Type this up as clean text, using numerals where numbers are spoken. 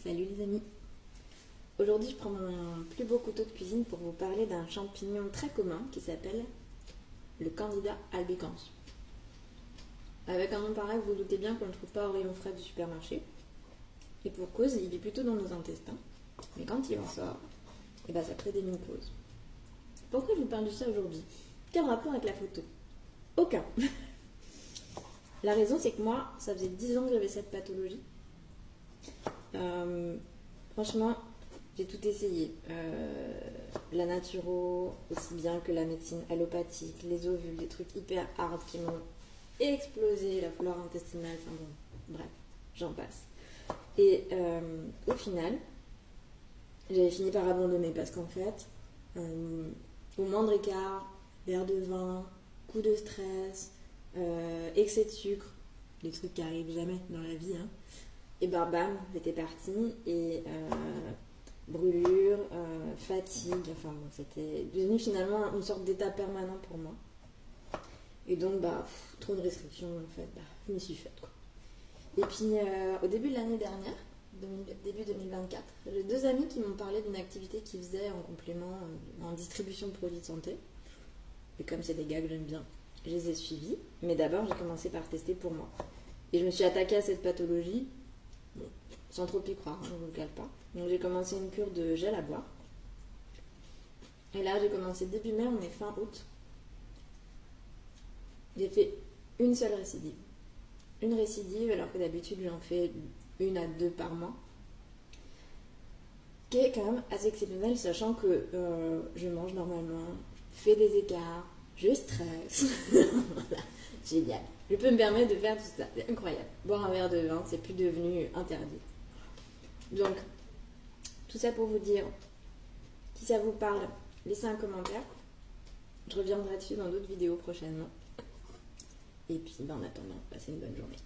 Salut les amis. Aujourd'hui je prends mon plus beau couteau de cuisine pour vous parler d'un champignon très commun qui s'appelle le Candida albicans. Avec un nom pareil, vous vous doutez bien qu'on ne le trouve pas au rayon frais du supermarché. Et pour cause, il vit plutôt dans nos intestins. Mais quand il en sort, ça crée des mycoses. Pourquoi je vous parle de ça aujourd'hui? Quel rapport avec la photo? Aucun. La raison c'est que moi, ça faisait 10 ans que j'avais cette pathologie. Franchement, j'ai tout essayé. La naturo, aussi bien que la médecine allopathique, les ovules, des trucs hyper hard qui m'ont explosé, la flore intestinale, enfin bon, bref, j'en passe. Et au final, j'avais fini par abandonner parce qu'en fait, au moindre écart, verre de vin, coup de stress, excès de sucre, des trucs qui arrivent jamais dans la vie, hein. Et bam, j'étais partie et brûlure, fatigue, enfin bon, c'était devenu finalement une sorte d'état permanent pour moi. Et donc, trop de restrictions en fait, je m'y suis faite quoi. Et puis au début de l'année dernière, début 2024, j'ai 2 amis qui m'ont parlé d'une activité qu'ils faisaient en complément en distribution de produits de santé. Et comme c'est des gars que j'aime bien, je les ai suivis. Mais d'abord, j'ai commencé par tester pour moi. Et je me suis attaquée à cette pathologie. Bon, sans trop y croire, je ne vous le cache pas. Donc j'ai commencé une cure de gel à boire. Et là j'ai commencé début mai, on est fin août. J'ai fait une seule récidive. Une récidive alors que d'habitude j'en fais 1 à 2 par mois. Qui est quand même assez exceptionnel, sachant que je mange normalement, je fais des écarts, je stresse. Voilà, génial. Je peux me permettre de faire tout ça, c'est incroyable. Boire un verre de vin, c'est plus devenu interdit. Donc, tout ça pour vous dire, si ça vous parle, laissez un commentaire. Je reviendrai dessus dans d'autres vidéos prochainement. Et puis, en attendant, passez une bonne journée.